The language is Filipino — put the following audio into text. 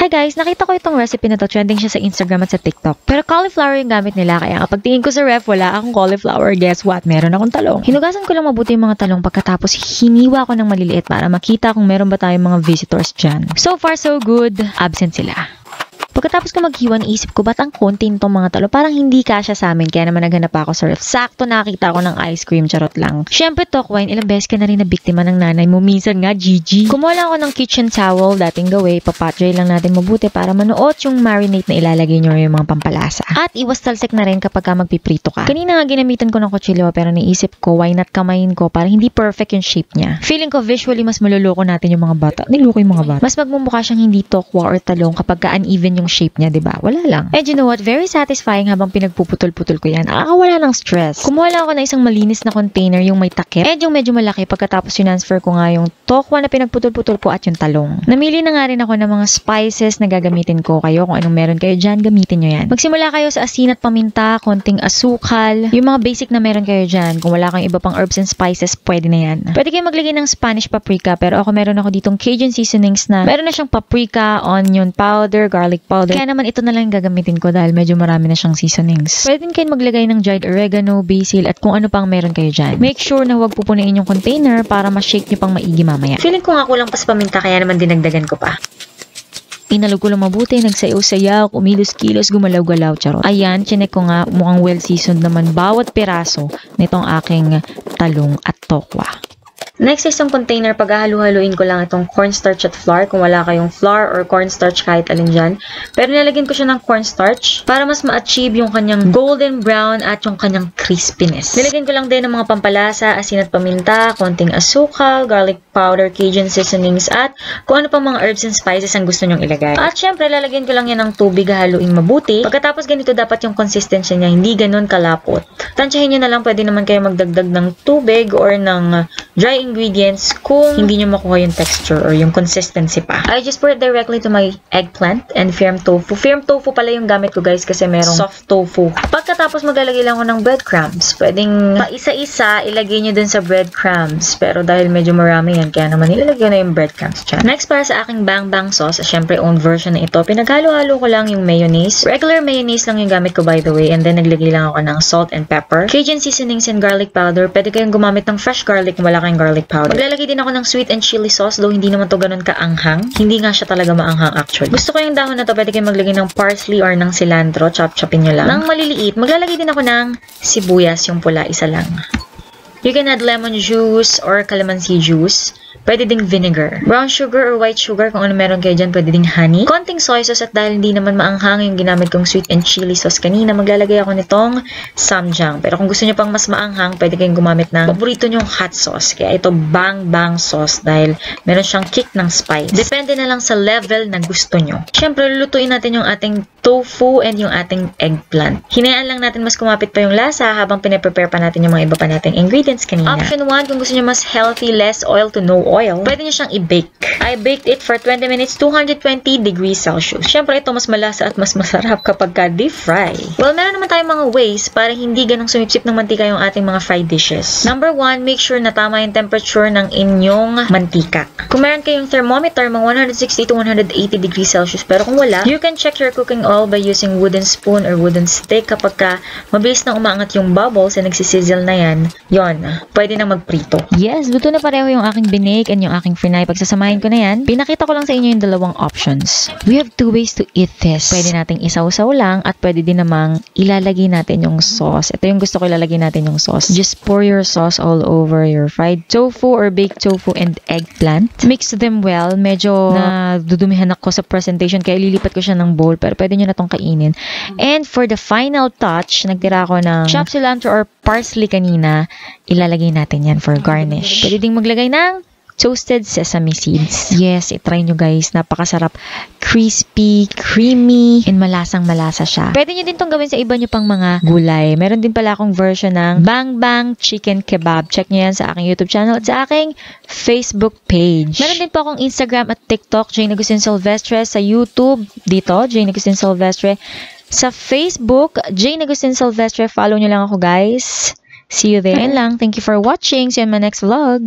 Hi guys, nakita ko itong recipe na to, trending siya sa Instagram at sa TikTok. Pero cauliflower yung gamit nila, kaya kapag tingin ko sa ref, wala akong cauliflower. Guess what? Meron akong talong. Hinugasan ko lang mabuti yung mga talong pagkatapos hiniwa ko ng maliliit para makita kung meron ba tayong mga visitors dyan. So far so good, absent sila. Pagkatapos ko maghiwa, isip ko, ba't ang konti nitong mga talong? Parang hindi kasya sa amin, kaya naman naghanap ako sa ref. Sakto nakita ko ng ice cream, charot lang. Siyempre, Tokwine, ilang beses ka na rin na biktima ng nanay mo. Minsan nga, GG. Kumuha lang ako ng kitchen towel, dating gawin. Papatray lang natin mabuti para manuot yung marinate na ilalagay nyo yung mga pampalasa. At iwas talsik na rin kapag ka magpiprito ka. Kanina nga ginamitan ko ng kutsilyo, pero naisip ko, why not kamayin ko para hindi perfect yung shape niya. Feeling ko visually mas maluloko natin yung mga bata. Niloko yung mga bata. Mas magmumukha siyang hindi tokwa or talong kapag ka uneven yung shape niya, diba? Wala lang. And you know what? Very satisfying habang pinagpuputol-putol ko yan. Nakakawala ng stress. Kumuha lang ako ng isang malinis na container, yung may takip. And yung medyo malaki, pagkatapos transfer ko nga yung tokwa na pinagputol-putol ko at yung talong. Namili na nga rin ako ng mga spices na gagamitin ko. Kayo, kung anong meron kayo dyan, gamitin nyo yan. Magsimula kayo sa asin at paminta, konting asukal, yung mga basic na meron kayo dyan. Kung wala kayong iba pang herbs and spices, pwede na yan. Pwede kayo maglagay ng Spanish paprika, pero meron ako ditong Cajun seasonings na meron na siyang paprika, onion powder, garlic powder. Kaya naman ito na lang gagamitin ko dahil medyo marami na siyang seasonings. Pwede din kayo maglagay ng dried oregano, basil, at kung ano pang meron kayo dyan. Make sure na huwag pupunain yung container para ma-shake nyo pang maigi mamaya. Feeling ko nga kulang pa sa paminta kaya naman dinagdagan ko pa. Inalog ko lang mabuti, nagsayaw-sayaw, kumilos-kilos, gumalaw-galaw, charot. Ayan, chinek ko nga, mukhang well-seasoned naman bawat piraso nitong aking talong at tokwa. Next is yung container, paghahalu-haluin ko lang itong cornstarch at flour kung wala kayong flour or cornstarch kahit alin dyan. Pero nilagyan ko siya ng cornstarch para mas ma-achieve yung kanyang golden brown at yung kanyang crispiness. Nilagyan ko lang din ng mga pampalasa, asin at paminta, konting asukal, garlic powder, Cajun seasonings at kung ano pang mga herbs and spices ang gusto nyong ilagay. At syempre, lalagyan ko lang yan ng tubig, haluin mabuti. Pagkatapos ganito, dapat yung consistency niya hindi ganun kalapot. Tansyahin nyo na lang, pwede naman kayo magdagdag ng tubig or ng dry ingredients kung hindi nyo makuha yung texture or yung consistency pa. I just pour it directly to my eggplant and firm tofu. Firm tofu pala yung gamit ko guys kasi merong soft tofu. Pagkatapos maglalagay lang ako ng breadcrumbs. Pwedeng paisa-isa ilagay nyo dun sa breadcrumbs. Pero dahil medyo marami yan, kaya naman ilalagay na yung breadcrumbs dyan. Next, para sa aking bang bang sauce, syempre own version na ito. Pinaghalo-halo ko lang yung mayonnaise. Regular mayonnaise lang yung gamit ko by the way. And then naglagay lang ako ng salt and pepper. Cajun seasonings and garlic powder. Pwede kayong gumamit ng fresh garlic kung wala kayong garlic powder. Maglalagay din ako ng sweet and chili sauce, though hindi naman to ganun kaanghang. Hindi nga siya talaga maanghang actually. Gusto ko yung dahon na to, pwede kayong maglagay ng parsley or ng cilantro, chop-chopin nyo lang. Nang maliliit, maglalagay din ako ng sibuyas, yung pula, isa lang. You can add lemon juice or calamansi juice. Pwede ding vinegar. Brown sugar or white sugar, kung ano meron kayo dyan, pwede ding honey. Konting soy sauce at dahil hindi naman maanghang yung ginamit kong sweet and chili sauce kanina, maglalagay ako nitong samjang. Pero kung gusto nyo pang mas maanghang, pwede kayong gumamit ng paborito nyong hot sauce. Kaya ito bang bang sauce dahil meron siyang kick ng spice. Depende na lang sa level na gusto nyo. Siyempre, lulutuin natin yung ating tofu and yung ating eggplant. Hinayaan lang natin mas kumapit pa yung lasa habang pinaprepare pa natin yung mga iba pa nating ingredients kanina. Option 1, kung gusto nyo mas healthy, less oil to no oil, pwede nyo siyang i-bake. I baked it for 20 minutes, 220 degrees Celsius. Siyempre, ito mas malasa at mas masarap kapag ka deep fry. Well, meron naman tayong mga ways para hindi ganong sumipsip ng mantika yung ating mga fried dishes. Number 1, make sure na tama yung temperature ng inyong mantika. Kung meron kayong thermometer, mga 160 to 180 degrees Celsius. Pero kung wala, you can check your cooking oil by using wooden spoon or wooden stick. Kapag ka mabilis na umaangat yung bubbles and nagsisizzle na yan, yon, pwede na magprito. Yes, luto na pareho yung aking binake and yung aking frinay. Pagsasamahin ko na yan, pinakita ko lang sa inyo yung dalawang options. We have two ways to eat this. Pwede nating isaw-saw lang at pwede din namang ilalagay natin yung sauce. Ito yung gusto ko, ilalagay natin yung sauce. Just pour your sauce all over your fried tofu or baked tofu and eggplant. Mix them well. Medyo nadudumihan ako sa presentation kaya lilipat ko siya ng bowl pero pwede nyo na tong kainin. And for the final touch, nagtira ako ng chopped cilantro or parsley kanina. Ilalagay natin yan for garnish. Pwede ding maglagay ng toasted sesame seeds. Yes, itry nyo guys. Napakasarap. Crispy, creamy, and malasang-malasa siya. Pwede nyo din tong gawin sa iba nyo pang mga gulay. Meron din pala akong version ng Bang Bang Chicken Kebab. Check nyo yan sa aking YouTube channel at sa aking Facebook page. Meron din po akong Instagram at TikTok, Jane Agustin Silvestre. Sa YouTube, dito, Jane Agustin Silvestre. Sa Facebook, Jane Agustin Silvestre. Follow nyo lang ako guys. See you there. Ayun lang. Thank you for watching. See you in my next vlog.